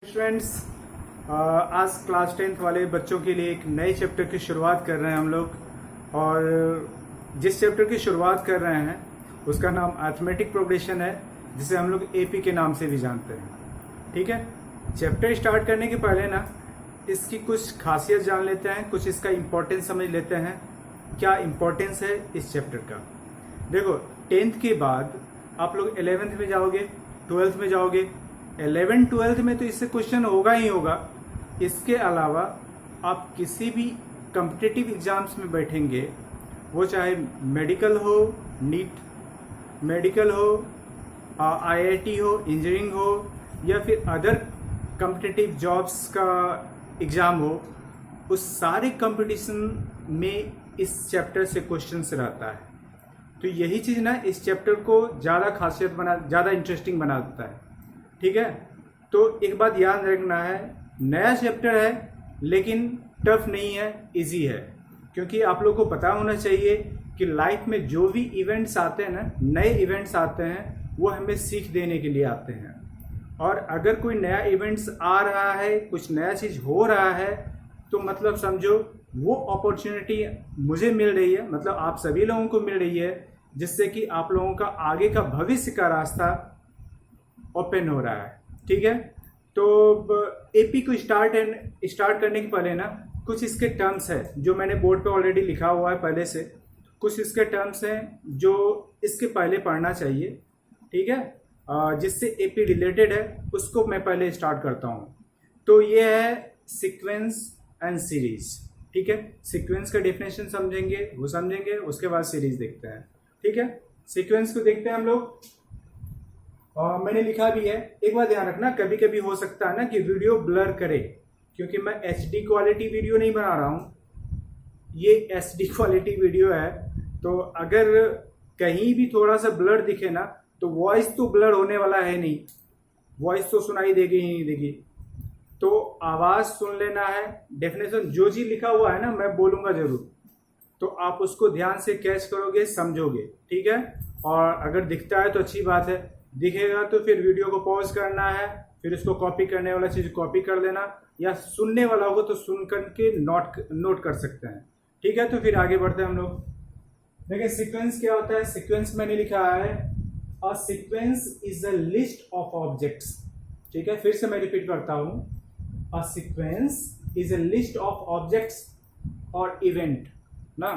Students, आज class 10th वाले बच्चों के लिए एक नए चैप्टर की शुरुआत कर रहे हैं हम लोग। और जिस चैप्टर की शुरुआत कर रहे हैं उसका नाम अरिथमेटिक प्रोग्रेशन है, जिसे हम लोग एपी के नाम से भी जानते हैं। ठीक है, चैप्टर स्टार्ट करने के पहले ना इसकी कुछ खासियत जान लेते हैं, कुछ इसका इम्पोर्टेंस समझ लेते हैं। क्या इम्पोर्टेंस है इस चैप्टर का? देखो, 10th के बाद आप लोग 11th में जाओगे, 12th में जाओगे। 11 12th में तो इससे क्वेश्चन होगा ही होगा। इसके अलावा आप किसी भी कम्पिटिटिव एग्जाम्स में बैठेंगे, वो चाहे मेडिकल हो, नीट मेडिकल हो, आईआईटी हो, इंजीनियरिंग हो, या फिर अदर कम्पिटिटिव जॉब्स का एग्ज़ाम हो, उस सारे कंपटीशन में इस चैप्टर से क्वेश्चंस रहता है। तो यही चीज़ ना इस चैप्टर को ज़्यादा इंटरेस्टिंग बना देता है। ठीक है, तो एक बात याद रखना है, नया चैप्टर है लेकिन टफ नहीं है, इजी है। क्योंकि आप लोगों को पता होना चाहिए कि लाइफ में जो भी इवेंट्स आते हैं ना, नए इवेंट्स आते हैं, वो हमें सीख देने के लिए आते हैं। और अगर कोई नया इवेंट्स आ रहा है, कुछ नया चीज़ हो रहा है, तो मतलब समझो वो अपॉर्चुनिटी मुझे मिल रही है, मतलब आप सभी लोगों को मिल रही है, जिससे कि आप लोगों का आगे का भविष्य का रास्ता ओपन हो रहा है। ठीक है, तो एपी को स्टार्ट करने के पहले ना कुछ इसके टर्म्स है जो मैंने बोर्ड पे ऑलरेडी लिखा हुआ है पहले से। कुछ इसके टर्म्स हैं जो इसके पहले पढ़ना चाहिए। ठीक है, जिससे एपी रिलेटेड है उसको मैं पहले स्टार्ट करता हूँ। तो ये है सीक्वेंस एंड सीरीज। ठीक है, सीक्वेंस का डेफिनेशन समझेंगे, वो समझेंगे, उसके बाद सीरीज देखते हैं। ठीक है, सीक्वेंस को देखते हैं हम लोग। मैंने लिखा भी है। एक बात ध्यान रखना, कभी कभी हो सकता है ना कि वीडियो ब्लर करे, क्योंकि मैं HD क्वालिटी वीडियो नहीं बना रहा हूँ, ये SD क्वालिटी वीडियो है। तो अगर कहीं भी थोड़ा सा ब्लर दिखे ना, तो वॉइस तो ब्लर होने वाला है नहीं, वॉइस तो सुनाई देगी ही नहीं देगी। तो आवाज़ सुन लेना है। डेफिनेशन जो जी लिखा हुआ है ना, मैं बोलूँगा जरूर, तो आप उसको ध्यान से कैच करोगे, समझोगे। ठीक है, और अगर दिखता है तो अच्छी बात है, दिखेगा तो फिर वीडियो को पॉज करना है, फिर उसको कॉपी करने वाला चीज़ कॉपी कर देना, या सुनने वाला होगा तो सुन करके नोट कर सकते हैं। ठीक है, तो फिर आगे बढ़ते हैं हम लोग। देखिए, सीक्वेंस क्या होता है। सीक्वेंस मैंने लिखा है, a sequence is a list of objects. ठीक है, फिर से मैं रिपीट करता हूँ, a sequence is a list of objects और इवेंट ना।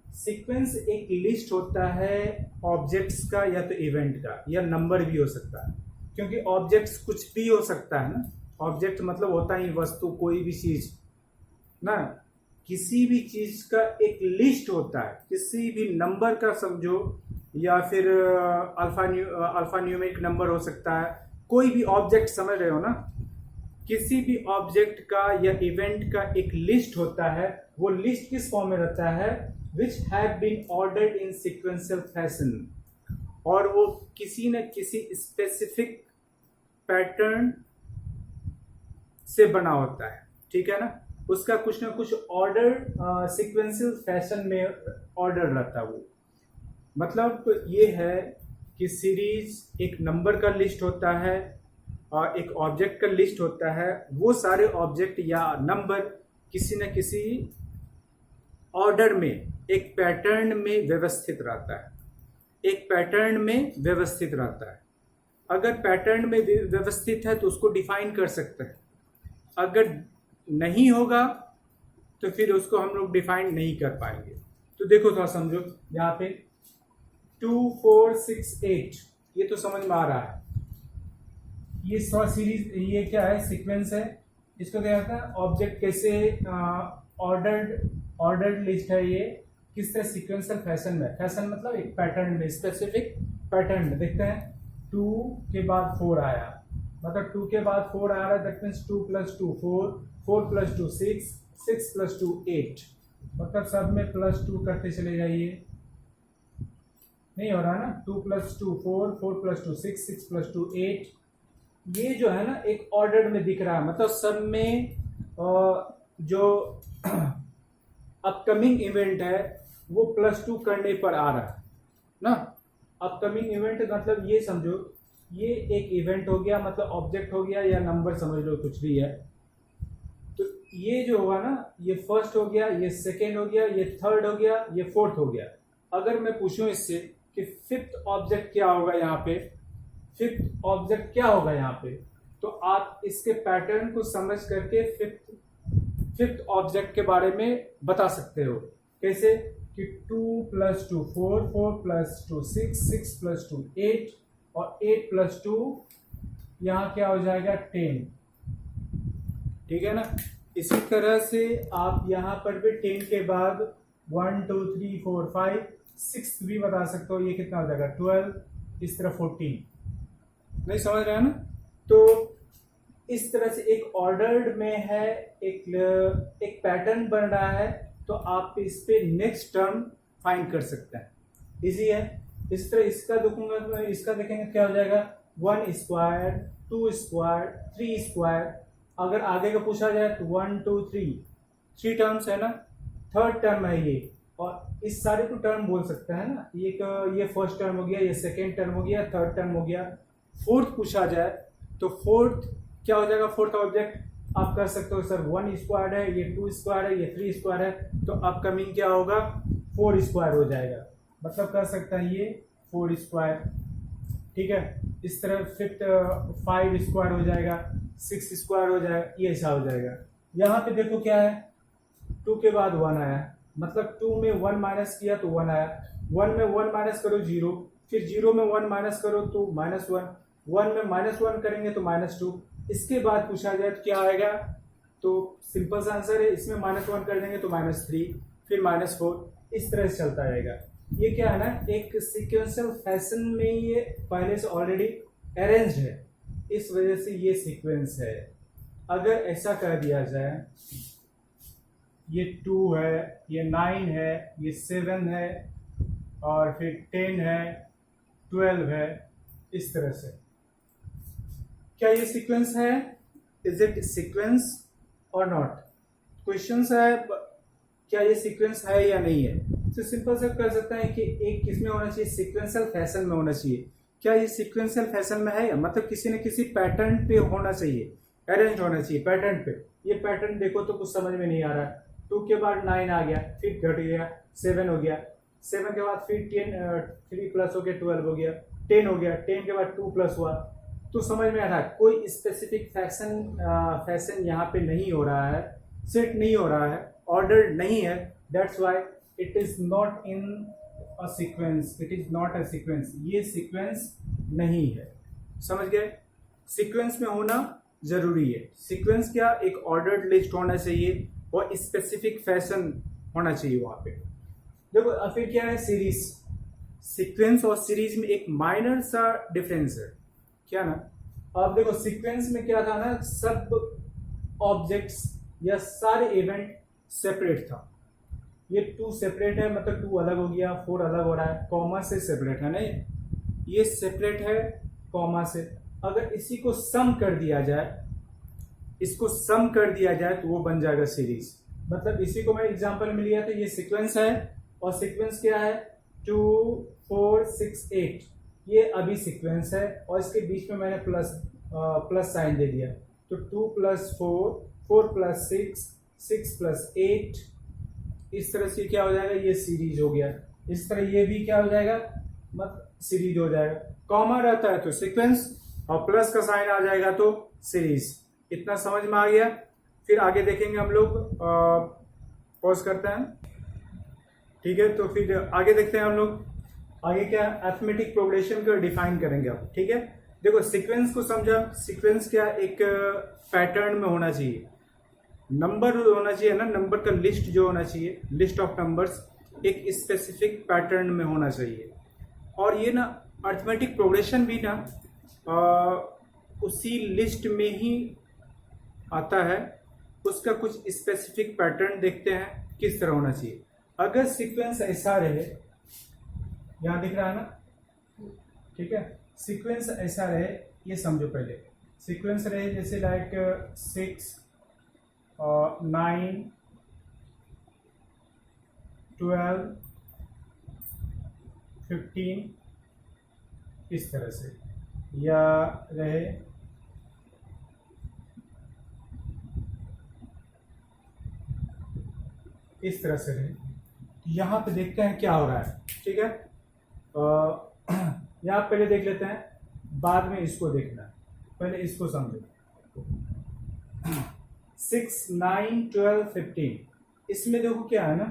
सीक्वेंस एक लिस्ट होता है ऑब्जेक्ट्स का, या तो इवेंट का, या नंबर भी हो सकता है, क्योंकि ऑब्जेक्ट्स कुछ भी हो सकता है ना। ऑब्जेक्ट मतलब होता ही वस्तु, कोई भी चीज ना। किसी भी चीज का एक लिस्ट होता है, किसी भी नंबर का समझो, या फिर अल्फा न्यूमेरिक नंबर हो सकता है, कोई भी ऑब्जेक्ट, समझ रहे हो ना। किसी भी ऑब्जेक्ट का या इवेंट का एक लिस्ट होता है। वो लिस्ट किस फॉर्म में रहता है? which have been ordered in sequential fashion, और वो किसी न किसी स्पेसिफिक पैटर्न से बना होता है। ठीक है ना, उसका कुछ ना कुछ ऑर्डर सीक्वेंशियल फैशन में ऑर्डर रहता है। वो मतलब ये है कि सीरीज एक नंबर का लिस्ट होता है और एक ऑब्जेक्ट का लिस्ट होता है। वो सारे ऑब्जेक्ट या नंबर किसी न किसी ऑर्डर में, एक पैटर्न में व्यवस्थित रहता है, एक पैटर्न में व्यवस्थित रहता है। अगर पैटर्न में व्यवस्थित है तो उसको डिफाइन कर सकते हैं, अगर नहीं होगा तो फिर उसको हम लोग डिफाइन नहीं कर पाएंगे। तो देखो, थोड़ा समझो, यहाँ पे 2 4 6 8, ये तो समझ में आ रहा है। ये सीरीज, ये क्या है? सीक्वेंस है। इसको क्या कहता है? ऑब्जेक्ट कैसे ऑर्डर्ड लिस्ट है। ये किस तरह? सीक्वेंशियल फैशन में। फैशन मतलब एक पैटर्न में, स्पेसिफिक पैटर्न में। देखते हैं, 2 के बाद 4 आया, मतलब 2 के बाद 4 आ रहा है, दैट मीन्स 2 + 2 4, 4 + 2 6, 6 + 2 8, मतलब सब में +2 करते चले जाइए। नहीं हो रहा ना? 2 + 2 4, 4 + 2 6, 6 + 2 8। ये जो है ना एक ऑर्डर में दिख रहा है, मतलब सब में जो अपकमिंग इवेंट है वो +2 करने पर आ रहा है ना। अपकमिंग इवेंट मतलब ये समझो ये एक इवेंट हो गया, मतलब ऑब्जेक्ट हो गया या नंबर समझ लो, कुछ भी है। तो ये जो होगा ना, ये फर्स्ट हो गया, ये सेकेंड हो गया, ये थर्ड हो गया, ये फोर्थ हो गया। अगर मैं पूछूं इससे कि फिफ्थ ऑब्जेक्ट क्या होगा यहाँ पे, फिफ्थ ऑब्जेक्ट क्या होगा यहाँ पे, तो आप इसके पैटर्न को समझ करके फिफ्थ ऑब्जेक्ट के बारे में बता सकते हो। कैसे कि 2 + 2 4, 4 + 2 6, 6 + 2 8, और 8 + 2 यहाँ क्या हो जाएगा 10। ठीक है ना। इसी तरह से आप यहाँ पर भी 10 के बाद 1 2 3 4 5 6 भी बता सकते हो, ये कितना हो जाएगा 12, इस तरह 14। नहीं समझ रहे हैं ना। तो इस तरह से एक ऑर्डर्ड में है, एक पैटर्न बन रहा है, तो आप इस पे नेक्स्ट टर्म फाइंड कर सकते हैं। इजी है। इस तरह इसका देखूंगा तो इसका देखेंगे क्या हो जाएगा 1 स्क्वायर 2 स्क्वायर 3 स्क्वायर। अगर आगे का पूछा जाए तो 1 2 3 टर्म्स है ना, थर्ड टर्म है ये, और इस सारे को टर्म बोल सकते हैं ना। ये फर्स्ट टर्म हो गया, ये सेकेंड टर्म हो गया, थर्ड टर्म हो गया। फोर्थ पूछा जाए तो फोर्थ क्या हो जाएगा, फोर्थ ऑब्जेक्ट आप कर सकते हो सर 1 स्क्वायर है, ये 2 स्क्वायर है, ये 3 स्क्वायर है, तो आपका मीन क्या होगा 4 स्क्वायर हो जाएगा। मतलब कर सकता है ये 4 स्क्वायर। ठीक है। इस तरह फिफ्थ 5 स्क्वायर हो जाएगा, 6 स्क्वायर हो जाएगा, ये ऐसा हो जाएगा। यहाँ पे देखो क्या है 2 के बाद 1 आया, मतलब 2 में 1 माइनस किया तो 1 आया, 1 में 1 माइनस करो 0, फिर 0 में 1 माइनस करो तो -1, 1 में -1 करेंगे तो -2। इसके बाद पूछा जाए तो क्या आएगा, तो सिंपल सा आंसर है, इसमें -1 कर देंगे तो -3, फिर -4, इस तरह से चलता रहेगा। ये क्या है ना, एक सीक्वेंशियल फैशन में ये पहले से ऑलरेडी अरेंज है, इस वजह से ये सीक्वेंस है। अगर ऐसा कर दिया जाए, ये 2 है, ये 9 है, ये 7 है, और फिर 10 है, 12 है, इस तरह से, क्या ये सीक्वेंस है? इज इट सीक्वेंस और नॉट? क्वेश्चन है क्या ये सीक्वेंस है या नहीं है। तो सिंपल से कर सकते हैं कि एक किस में होना चाहिए, सीक्वेंशियल फैशन में होना चाहिए। क्या ये सीक्वेंशियल फैशन में है, मतलब किसी न किसी पैटर्न पे होना चाहिए, अरेंज होना चाहिए पैटर्न पे। ये पैटर्न देखो तो कुछ समझ में नहीं आ रहा है। 2 के बाद 9 आ गया, फिर घट गया 7 हो गया, 7 के बाद फिर 10 3 प्लस हो गया 12 हो गया, 10 हो गया, 10 के बाद 2 प्लस हुआ, तो समझ में आ रहा है कोई स्पेसिफिक फैशन यहाँ पे नहीं हो रहा है, सेट नहीं हो रहा है, ऑर्डर नहीं है। That's why it is not in a sequence, it is not a sequence, ये सीक्वेंस नहीं है। समझ गए? सीक्वेंस में होना जरूरी है। सीक्वेंस क्या, एक ऑर्डर्ड लिस्ट होना चाहिए और स्पेसिफिक फैशन होना चाहिए वहां पे। देखो फिर क्या है, सीरीज। सीक्वेंस और सीरीज में एक माइनर सा डिफरेंस है, क्या ना। अब देखो सीक्वेंस में क्या था ना, सब ऑब्जेक्ट्स या सारे इवेंट सेपरेट था। ये 2 सेपरेट है, मतलब 2 अलग हो गया, 4 अलग हो रहा है, कॉमा से सेपरेट है नहीं, ये सेपरेट है कॉमा से। अगर इसी को सम कर दिया जाए, इसको सम कर दिया जाए तो वो बन जाएगा सीरीज। मतलब इसी को मैं एग्जांपल में लिया था, ये सीक्वेंस है, और सीक्वेंस क्या है 2 4 6 8, ये अभी सीक्वेंस है, और इसके बीच में मैंने प्लस साइन दे दिया, तो 2 + 4 4 + 6 6 + 8, इस तरह से क्या हो जाएगा, ये सीरीज हो गया। इस तरह ये भी क्या हो जाएगा, मतलब सीरीज हो जाएगा। कॉमा रहता है तो सीक्वेंस, और प्लस का साइन आ जाएगा तो सीरीज। इतना समझ में आ गया? फिर आगे देखेंगे हम लोग, पॉज करते हैं। ठीक है, तो फिर आगे देखते हैं हम लोग। आगे क्या, अरिथमेटिक प्रोग्रेशन को डिफाइन करेंगे अब। ठीक है, देखो सीक्वेंस को समझा। सीक्वेंस क्या, एक पैटर्न में होना चाहिए, नंबर होना चाहिए ना, नंबर का लिस्ट जो होना चाहिए, लिस्ट ऑफ नंबर्स एक स्पेसिफिक पैटर्न में होना चाहिए। और ये ना अरिथमेटिक प्रोग्रेशन भी ना उसी लिस्ट में ही आता है। उसका कुछ स्पेसिफिक पैटर्न देखते हैं किस तरह होना चाहिए। अगर सीक्वेंस ऐसा रहे, यहाँ दिख रहा है ना, ठीक है, सीक्वेंस ऐसा रहे, ये समझो पहले। सीक्वेंस रहे जैसे लाइक 6 9 12 15, इस तरह से। या रहे इस तरह से रहे। यहाँ पे देखते हैं क्या हो रहा है, ठीक है। यहाँ पहले देख लेते हैं, बाद में इसको देखना है, पहले इसको समझो। 6, 9, 12, 15, इसमें देखो क्या है ना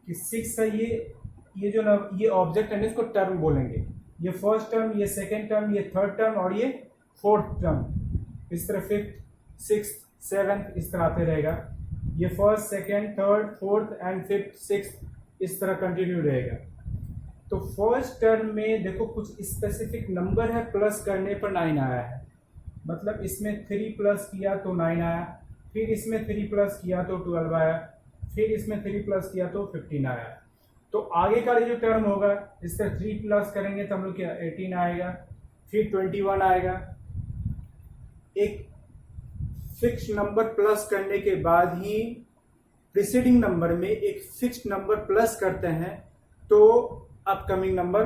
कि 6 का ये जो ना ये ऑब्जेक्ट है ना, इसको टर्म बोलेंगे। ये फर्स्ट टर्म, ये सेकेंड टर्म, ये थर्ड टर्म और ये फोर्थ टर्म, इस तरह 5th, 6th, 7th इस तरह आते रहेगा। ये first, second, third, fourth and 5th, 6th इस तरह कंटिन्यू रहेगा। तो फर्स्ट टर्म में देखो कुछ स्पेसिफिक नंबर है, प्लस करने पर 9 आया है, मतलब इसमें 3 प्लस किया तो 9 आया, फिर इसमें 3 प्लस किया तो 12 आया, फिर इसमें 3 प्लस किया तो 15 आया। तो आगे का जो टर्म होगा इस तरह 3 प्लस करेंगे तो हम लोग क्या 18 आएगा, फिर 21 आएगा। एक फिक्स नंबर प्लस करने के बाद ही प्रीसीडिंग नंबर में एक फिक्स नंबर प्लस करते हैं तो अपकमिंग नंबर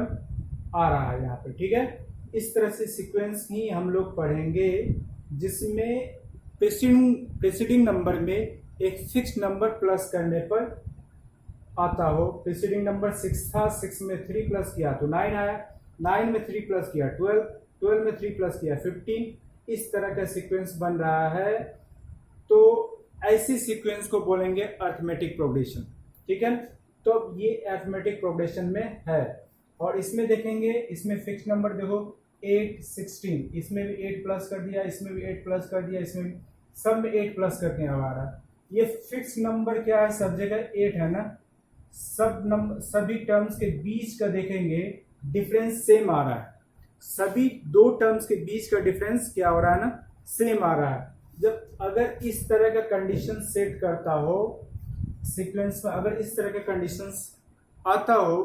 आ रहा है यहाँ पे, ठीक है। इस तरह से सीक्वेंस ही हम लोग पढ़ेंगे जिसमें प्रीसीडिंग नंबर में एक फिक्स नंबर प्लस करने पर आता हो। प्रीसीडिंग नंबर 6 था, 6 में 3 प्लस किया तो 9 आया, 9 में 3 प्लस किया 12, 12 में 3 प्लस किया 15, इस तरह का सीक्वेंस बन रहा है। तो ऐसी सीक्वेंस को बोलेंगे अरिथमेटिक प्रोग्रेशन, ठीक है। तो ये अरिथमेटिक प्रोग्रेशन में है। और इसमें देखेंगे, इसमें फिक्स नंबर देखो 8, 16, इसमें भी 8 प्लस कर दिया, इसमें भी 8 प्लस कर दिया, इसमें भी सब में 8 प्लस करके हमारा ये फिक्स नंबर क्या है, सब जगह 8 है ना। सभी टर्म्स के बीच का देखेंगे डिफरेंस सेम आ रहा है, सभी दो टर्म्स के बीच का डिफरेंस क्या हो रहा है ना, सेम आ रहा है। जब अगर इस तरह का कंडीशन सेट करता हो सीक्वेंस में, अगर इस तरह का कंडीशंस आता हो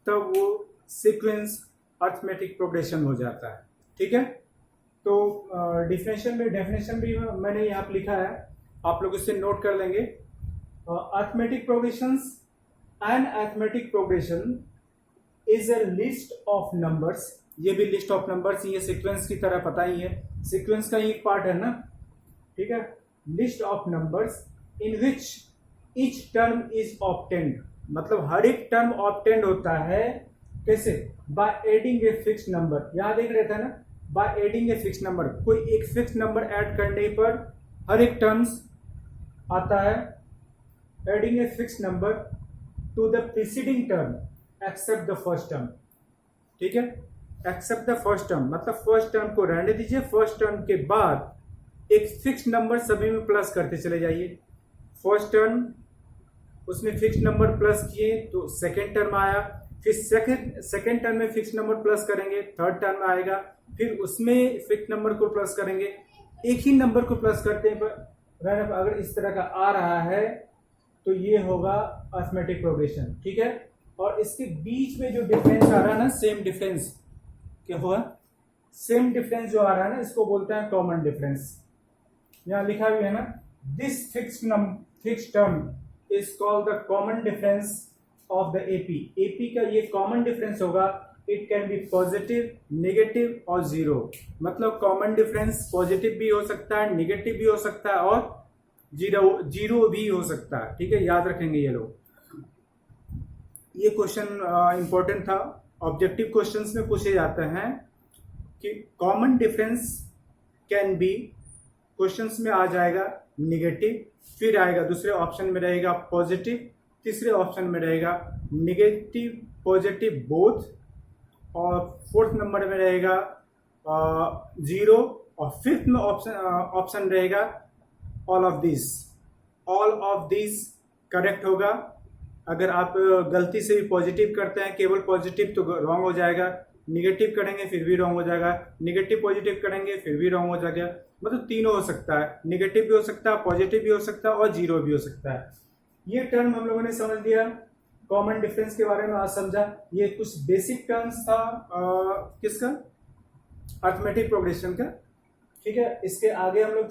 तब वो सीक्वेंस अरिथमेटिक प्रोग्रेशन हो जाता है, ठीक है। तो डेफिनेशन भी मैंने यहाँ पे लिखा है, आप लोग इससे नोट कर लेंगे। Arithmetic progressions, an arithmetic progression is a list of numbers, ये भी लिस्ट ऑफ नंबर्स, ये सीक्वेंस की तरह पता ही है, सीक्वेंस का एक पार्ट है ना, ठीक है। List of numbers in which each term is obtained, मतलब हर एक टर्म ऑब्टेन्ड होता है कैसे, by adding a fix number. यहां देख रहे थे ना, by adding a fix number, कोई एक फिक्स नंबर ऐड करने पर हर एक टर्म्स आता है। Adding a fix number to the preceding term except the first term, ठीक है। एक्सेप्ट द फर्स्ट टर्म मतलब फर्स्ट टर्म को रहने दीजिए, फर्स्ट टर्म के बाद एक फिक्स नंबर सभी में प्लस करते चले जाइए। फर्स्ट टर्म उसमें फिक्स नंबर प्लस किए तो सेकेंड टर्म आया, फिर सेकेंड टर्म में फिक्स नंबर प्लस करेंगे, थर्ड टर्म में आएगा, फिर उसमें फिक्स नंबर को प्लस करेंगे। एक ही नंबर को प्लस करते हैं रहने पर अगर इस तरह का आ रहा है तो ये होगा अरिथमेटिक प्रोग्रेशन, ठीक है। और इसके बीच में जो डिफरेंस आ रहा है ना, सेम डिफरेंस क्या हुआ, सेम डिफरेंस जो आ रहा है ना, इसको बोलते हैं कॉमन डिफरेंस। यहाँ लिखा हुआ है ना, this fix term is called the common difference of the AP. AP का ये कॉमन डिफरेंस होगा, it can be positive, negative और जीरो। मतलब कॉमन डिफरेंस पॉजिटिव भी हो सकता है, नेगेटिव भी हो सकता है और जीरो भी हो सकता है, ठीक है। याद रखेंगे ये लोग, ये क्वेश्चन इंपॉर्टेंट था, ऑब्जेक्टिव क्वेश्चंस में पूछे जाते हैं कि common difference can be, questions में आ जाएगा नेगेटिव, फिर आएगा दूसरे ऑप्शन में रहेगा पॉजिटिव, तीसरे ऑप्शन में रहेगा नेगेटिव पॉजिटिव बोथ, और फोर्थ नंबर में रहेगा जीरो, और फिफ्थ में ऑप्शन रहेगा ऑल ऑफ दिस करेक्ट होगा। अगर आप गलती से भी पॉजिटिव करते हैं केवल पॉजिटिव तो रॉन्ग हो जाएगा, निगेटिव करेंगे फिर भी रॉन्ग हो जाएगा, निगेटिव पॉजिटिव करेंगे फिर भी रॉन्ग हो जाएगा। मतलब तीनों हो सकता है, निगेटिव भी हो सकता है, पॉजिटिव भी हो सकता है और जीरो भी हो सकता है। ये टर्म हम लोगों ने समझ लिया, कॉमन डिफरेंस के बारे में आज समझा। ये कुछ बेसिक टर्म्स था किसका, अरिथमेटिक प्रोग्रेशन का, ठीक है। इसके आगे हम लोग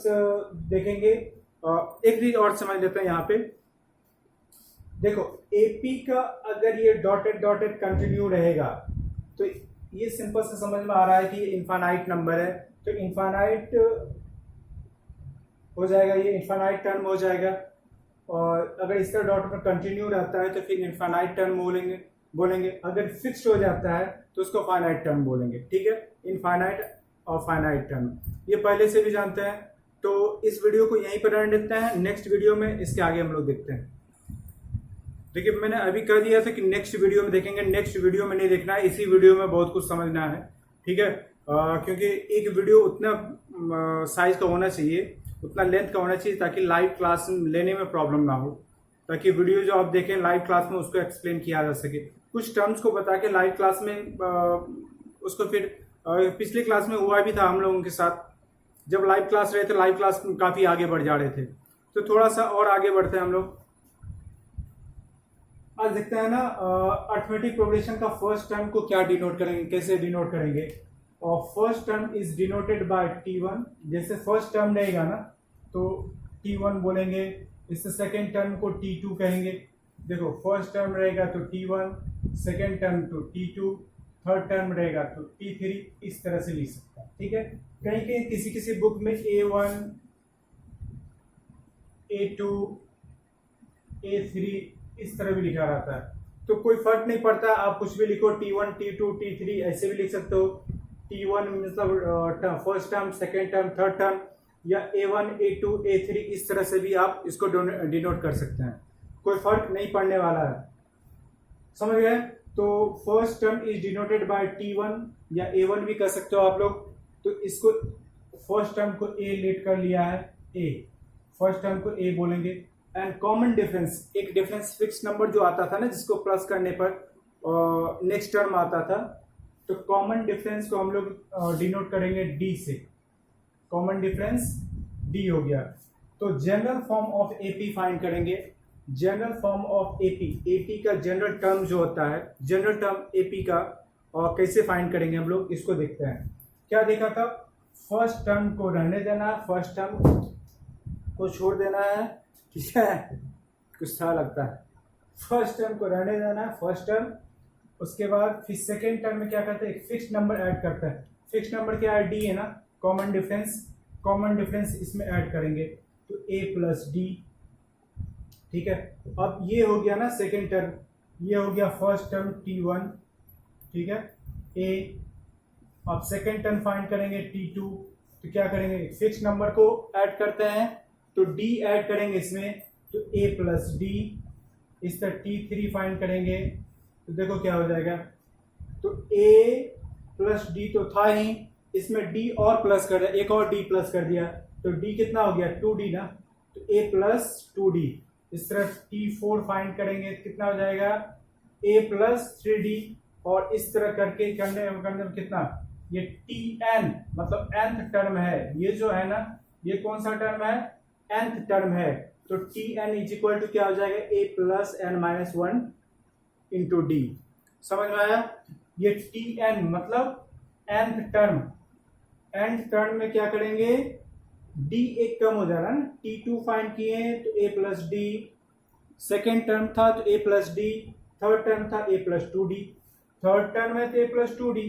देखेंगे, एक चीज और समझ लेते हैं यहाँ पे। देखो एपी का अगर ये डॉटेड कंटिन्यू रहेगा तो ये सिंपल से समझ में आ रहा है कि ये इनफाइनाइट नंबर है, तो इनफाइनाइट हो जाएगा, ये इनफाइनाइट टर्म हो जाएगा। और अगर इस तरह डॉट पर कंटिन्यू रहता है तो फिर इनफाइनाइट टर्म बोलेंगे। अगर फिक्स्ड हो जाता है तो उसको फाइनाइट टर्म बोलेंगे। ठीक है, इनफाइनाइट और फाइनाइट टर्म ये पहले से भी जानते हैं। तो इस वीडियो को यहीं पर रहने देते हैं, नेक्स्ट वीडियो में इसके आगे हम लोग देखते हैं। देखिए मैंने अभी कह दिया था कि नेक्स्ट वीडियो में देखेंगे, नेक्स्ट वीडियो में नहीं देखना है, इसी वीडियो में बहुत कुछ समझना है। ठीक है, क्योंकि एक वीडियो उतना साइज का होना चाहिए, उतना लेंथ का होना चाहिए ताकि लाइव क्लास लेने में प्रॉब्लम ना हो, ताकि वीडियो जो आप देखें लाइव क्लास में उसको एक्सप्लेन किया जा सके। कुछ टर्म्स को बता के लाइव क्लास में उसको फिर पिछली क्लास में हुआ भी था हम लोगों के साथ, जब लाइव क्लास रहे थे, लाइव क्लास काफी आगे बढ़ जा रहे थे, तो थोड़ा सा और आगे बढ़ते हैं हम लोग। आज देखते हैं ना अरिथमेटिक प्रोग्रेशन का फर्स्ट टर्म को क्या डिनोट करेंगे, कैसे डिनोट करेंगे। और first term is denoted by T1। जैसे फर्स्ट टर्म रहेगा ना तो T1 बोलेंगे, इससे सेकेंड टर्म को T2 कहेंगे। देखो फर्स्ट टर्म रहेगा तो T1, सेकेंड टर्म तो T2, थर्ड टर्म रहेगा तो T3, इस तरह से लिख सकता है। ठीक है, कहीं कहीं किसी किसी बुक में A1, A2, A3 इस तरह भी लिखा रहता है, तो कोई फर्क नहीं पड़ता, आप कुछ भी लिखो, T1, T2, T3 ऐसे भी लिख सकते हो। T1 मतलब first term, second term, third term, या A1, A2, A3 इस तरह से भी आप इसको डिनोट कर सकते हैं, कोई फर्क नहीं पड़ने वाला है। समझ गए? तो first term is denoted by T1 या A1 भी कर सकते हो आप लोग। तो इसको फर्स्ट टर्म को A लेट कर लिया है, A फर्स्ट टर्म को A बोलेंगे। एंड कॉमन डिफरेंस, एक डिफरेंस फिक्स नंबर जो आता था ना जिसको प्लस करने पर नेक्स्ट टर्म आता था, तो कॉमन डिफरेंस को हम लोग डिनोट करेंगे D से। कॉमन डिफरेंस D हो गया। तो general form of AP find करेंगे। जनरल फॉर्म ऑफ AP का जनरल टर्म जो होता है, जनरल टर्म AP का और कैसे फाइंड करेंगे हम लोग, इसको देखते हैं। क्या देखा था, फर्स्ट टर्म को रहने देना है, फर्स्ट टर्म को छोड़ देना है। ठीक है, कुछ था लगता है, फर्स्ट टर्म को रहने देना है, फर्स्ट टर्म। उसके बाद फिर सेकेंड टर्म में क्या करते हैं, एक फिक्स नंबर ऐड करते हैं। फिक्स नंबर क्या है, D है ना, कॉमन डिफरेंस इसमें ऐड करेंगे तो A प्लस D। ठीक है, अब ये हो गया ना सेकेंड टर्म, ये हो गया फर्स्ट टर्म T1। ठीक है, A। अब सेकेंड टर्म फाइंड करेंगे T2, तो क्या करेंगे, फिक्स नंबर को ऐड करते हैं तो D ऐड करेंगे इसमें तो A प्लस D। इस तरह T3 फाइंड करेंगे तो देखो क्या हो जाएगा, तो A प्लस D तो था ही, इसमें D और प्लस कर दिया, एक और D प्लस कर दिया, तो D कितना हो गया, 2D ना, तो A प्लस 2D। इस तरह T4 फाइंड करेंगे, कितना हो जाएगा, A प्लस 3D। और इस तरह करके करने में कितना, ये Tn मतलब nth टर्म है, ये जो है ना, ये कौन सा टर्म है, nth टर्म है। तो Tn इज इक्वल टू क्या हो जाएगा, A plus n minus 1 into D। समझ में आया? ये Tn मतलब nth टर्म में क्या करेंगे, D एक कम हो जाएगा ना, T2 फाइंड किए तो A plus D, second term था तो A plus D, third term था A plus 2D, third term है तो A plus 2D,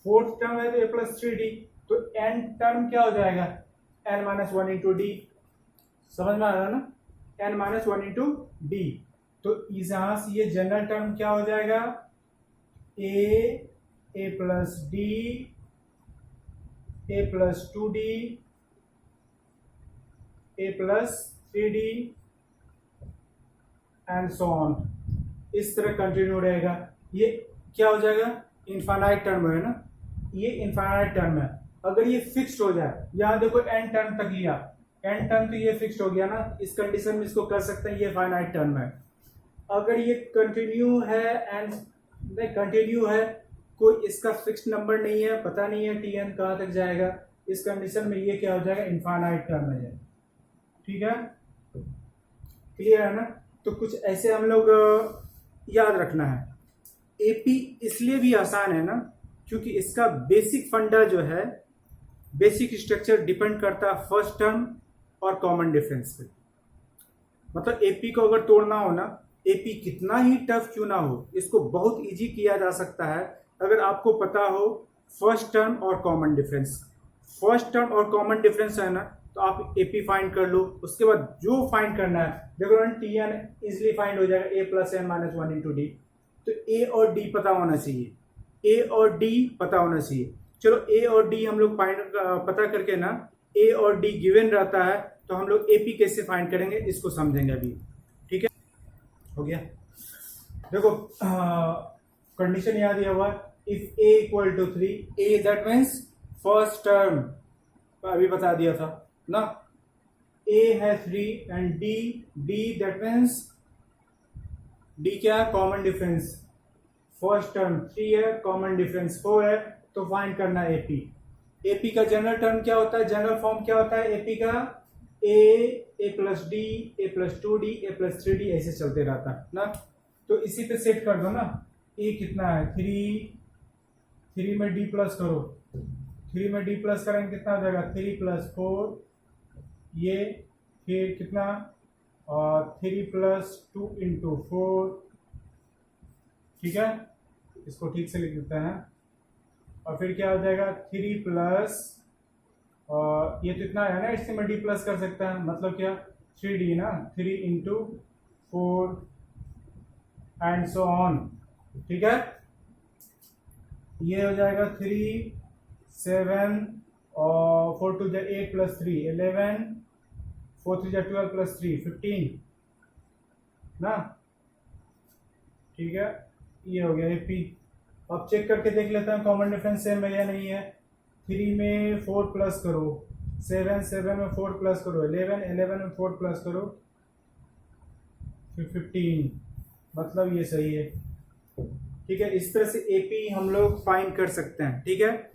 fourth term है तो A प्लस 3D, तो n टर्म क्या हो जाएगा, n माइनस 1 इंटू D। समझ में आ रहा है ना, n माइनस 1 इंटू D। तो यहां से ये जनरल टर्म क्या हो जाएगा, A plus D, A plus 2D, A plus 3D and so on, इस तरह कंटिन्यू रहेगा। ये क्या हो जाएगा, इनफाइनाइट टर्म है ना, ये इनफाइनाइट टर्म है। अगर ये फिक्स्ड हो जाए, यहां देखो n टर्म तक लिया, n टर्म तो ये फिक्स्ड हो गया ना, इस कंडीशन में इसको कर सकते हैं, ये फाइनाइट टर्म है। अगर ये कंटिन्यू है एंड कंटिन्यू है, कोई इसका फिक्स्ड नंबर नहीं है, पता नहीं है Tn कहां तक जाएगा, इस कंडीशन में ये क्या हो जाएगा, इनफाइनाइट टर्म है। ठीक है, क्लियर है ना? तो कुछ ऐसे हम लोग याद रखना है। AP इसलिए भी आसान है ना क्योंकि इसका बेसिक फंडा जो है, बेसिक स्ट्रक्चर डिपेंड करता है फर्स्ट टर्म और कॉमन डिफरेंस पे। मतलब AP को अगर तोड़ना हो ना, AP कितना ही टफ क्यों ना हो, इसको बहुत इजी किया जा सकता है अगर आपको पता हो फर्स्ट टर्म और कॉमन डिफरेंस, फर्स्ट टर्म और कॉमन डिफरेंस है ना, तो आप एपी फाइंड कर लो। उसके बाद जो फाइंड करना है, देखो टी एन इजिली फाइंड हो जाएगा, A plus N minus one into D. तो ए और डी पता होना चाहिए, ए और डी पता होना चाहिए। चलो ए और डी हम लोग फाइंड पता करके ना, ए और डी गिवन रहता है, तो हम लोग एपी कैसे फाइंड करेंगे इसको समझेंगे अभी। ठीक है, हो गया। देखो कंडीशन याद दिया हुआ, if A equal to 3, A that means first term, अभी बता दिया था ना, ए है 3 and D that means D क्या है, कॉमन डिफरेंस। फर्स्ट टर्म 3 है, कॉमन डिफरेंस 4 है, तो फाइंड करना एपी। एपी का जनरल टर्म क्या होता है, जनरल फॉर्म क्या होता है एपी का, ए प्लस डी, ए प्लस 2d, ए प्लस 3d, ऐसे चलते रहता है ना। तो इसी पे सेट कर दो ना, ए कितना है 3 में डी प्लस करो, 3 में डी प्लस करेंगे कितना हो जाएगा 3 प्लस 4, ये फिर कितना 3 प्लस 2 इंटू 4। ठीक है, इसको ठीक से लिख देते हैं। और फिर क्या हो जाएगा 3 प्लस ये तो इतना है ना, इससे मैं डी प्लस कर सकता है, मतलब क्या 3d ना, 3 इंटू 4 एंड सो ऑन। ठीक है, ये हो जाएगा 3 7 और 4 2 जा 8 प्लस 3 11, 4 3 जा 12 प्लस 3 15 ना। ठीक है, ये हो गया एपी। अब चेक करके देख लेते हैं कॉमन डिफरेंस सेम है या नहीं है। 3 में 4 प्लस करो, 7 में 4 प्लस करो, 11 में 4 प्लस करो, फिर 15, मतलब ये सही है। ठीक है, इस तरह से एपी हम लोग फाइंड कर सकते हैं। ठीक है,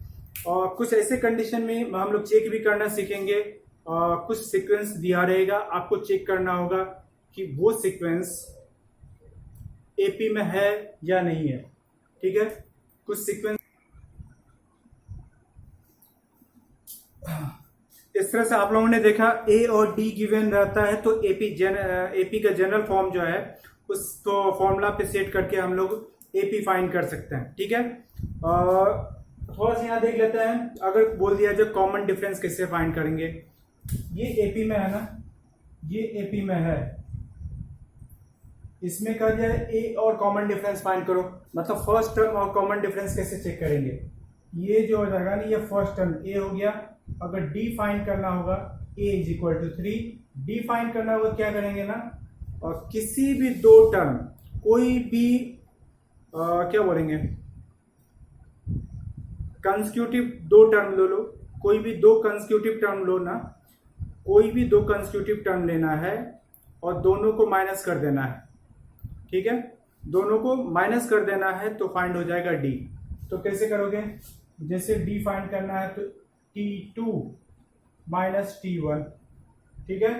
और कुछ ऐसे कंडीशन में हम लोग चेक भी करना सीखेंगे। कुछ सीक्वेंस दिया रहेगा, आपको चेक करना होगा कि वो सीक्वेंस एपी में है या नहीं है। ठीक है, कुछ सीक्वेंस इस तरह से आप लोगों ने देखा, ए और डी गिवन रहता है, तो एपी का जनरल फॉर्म जो है उसको फॉर्मूला पे सेट करके हम लोग एपी फाइंड कर सकते हैं। ठीक है, थोड़ा सा यहाँ देख लेते हैं। अगर बोल दिया जाए कॉमन डिफरेंस कैसे फाइंड करेंगे, ये एपी में है ना, ये एपी में है, इसमें कह दिया ए और कॉमन डिफरेंस फाइंड करो, मतलब फर्स्ट टर्म और कॉमन डिफरेंस कैसे चेक करेंगे। ये जो हो जाएगा ना, ये फर्स्ट टर्म ए हो गया। अगर डी फाइंड करना होगा, A is equal to 3, D find करना होगा, क्या करेंगे ना, और किसी भी दो टर्म, कोई भी क्या बोलेंगे, कंसेक्यूटिव दो टर्म लो, कोई भी दो कंसेक्यूटिव टर्म लो ना, कोई भी दो कंसेक्यूटिव टर्म लेना है और दोनों को माइनस कर देना है। ठीक है, दोनों को माइनस कर देना है तो फाइंड हो जाएगा डी। तो कैसे करोगे, जैसे डी फाइंड करना है तो T2 माइनस T1। ठीक है,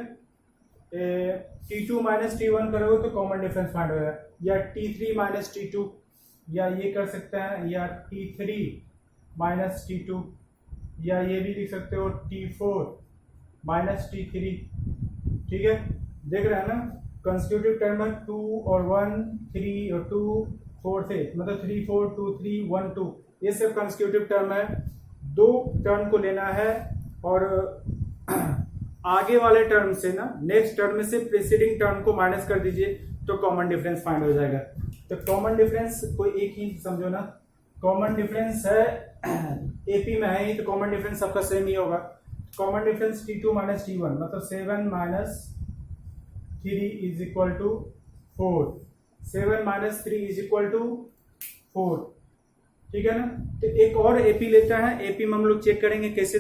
T2 माइनस T1 करोगे तो कॉमन डिफरेंस फाइंड होगा, या T3 माइनस T2, या ये कर सकते हैं, या T3 माइनस T2, या ये भी लिख सकते हो T4 माइनस T3। ठीक है, देख रहे हैं ना, कंसेक्यूटिव टर्म है 2 और 1, 3 और 2, 4 से, मतलब 3 4 2 3 1 2, ये सब कंसेक्यूटिव टर्म है। दो टर्म को लेना है और आगे वाले टर्म से ना, नेक्स्ट टर्म में से प्रीसीडिंग टर्म को माइनस कर दीजिए तो कॉमन डिफरेंस फाइंड हो जाएगा। तो कॉमन डिफरेंस कोई एक ही समझो ना, कॉमन डिफरेंस है एपी में है ही, तो कॉमन डिफरेंस सबका सेम ही होगा। Common difference T2 minus T1, मतलब 7 minus 3 is equal to 4, 7 minus 3 is equal to 4। ठीक है ना, तो एक और एपी लेता है, एपी में हम लोग चेक करेंगे कैसे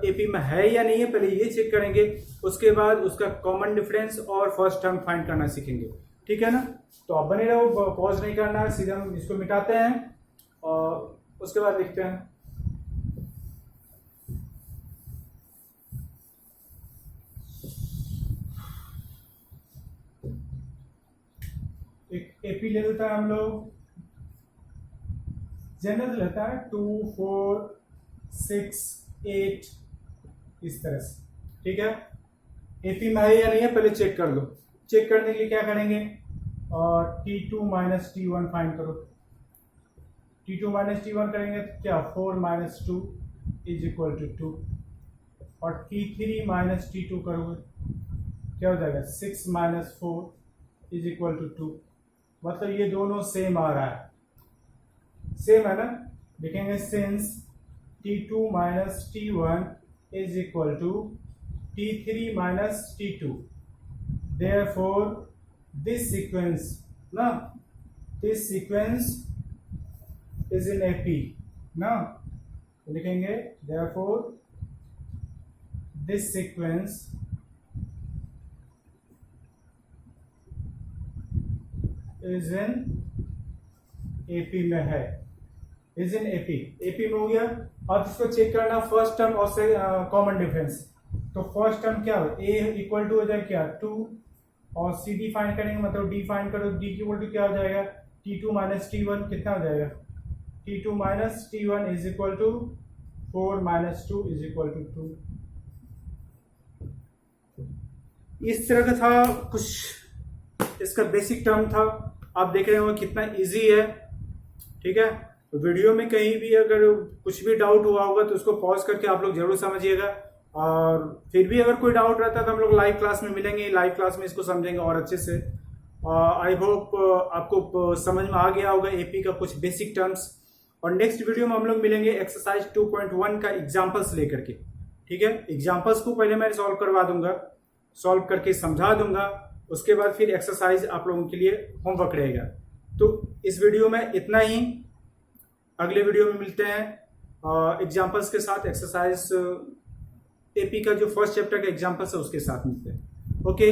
एपी में है या नहीं है, पहले ये चेक करेंगे, उसके बाद उसका कॉमन डिफरेंस और फर्स्ट टर्म फाइंड करना सीखेंगे। ठीक है ना, तो आप बने रहो, पॉज नहीं करना है, सीधा हम इसको मिटाते हैं और उसके बाद लिखते हैं। एक एपी ले लेता है हम लोग, जनरल लेता है 2 4 6 8 इस तरह से। ठीक है, एपी में है या नहीं है पहले चेक कर लो। चेक करने के लिए क्या करेंगे, और T2 माइनस T1 फाइंड करो। T2 माइनस T1 करेंगे तो क्या 4 माइनस 2 इज इक्वल टू 2, और T3 माइनस T2 करोगे क्या हो जाएगा 6 माइनस 4 इज इक्वल टू 2। मतलब ये दोनों सेम आ रहा है, सेम है ना। लिखेंगे since T2 minus T1 is equal to T3 minus T2, therefore this sequence ना, this sequence is in AP ना, लिखेंगे therefore this sequence is in AP में है, is in AP में हो गया। अब इसको चेक करना फर्स्ट टर्म और कॉमन डिफरेंस। तो फर्स्ट टर्म क्या हो, A इक्वल टू हो जाएगा क्या 2, और C D फाइंड करेंगे, मतलब D फाइंड करो, D इक्वल टू क्या हो जाएगा T2 माइनस T1, कितना हो जाएगा T2 minus T1 is equal to 4 minus 2 is equal to 2। इस तरह का था कुछ इसका बेसिक टर्म था। आप देख रहे हो कितना इजी है, ठीक है। तो वीडियो में कहीं भी अगर कुछ भी डाउट हुआ होगा तो उसको पॉज करके आप लोग जरूर समझिएगा, और फिर भी अगर कोई डाउट रहता है तो हम लोग लाइव क्लास में मिलेंगे, लाइव क्लास में इसको समझेंगे और अच्छे से। आई होप आपको समझ में आ गया होगा एपी का कुछ बेसिक टर्म्स। और नेक्स्ट वीडियो में हम लोग मिलेंगे एक्सरसाइज 2.1 का एग्जाम्पल्स लेकर के, ठीक है। एग्जाम्पल्स को पहले मैं सॉल्व करवा दूंगा, सॉल्व करके समझा दूंगा, उसके बाद फिर एक्सरसाइज आप लोगों के लिए होमवर्क रहेगा। तो इस वीडियो में इतना ही, अगले वीडियो में मिलते हैं एग्जाम्पल्स के साथ, एक्सरसाइज एपी का जो फर्स्ट चैप्टर का एग्जाम्पल्स है उसके साथ मिलते हैं। ओके।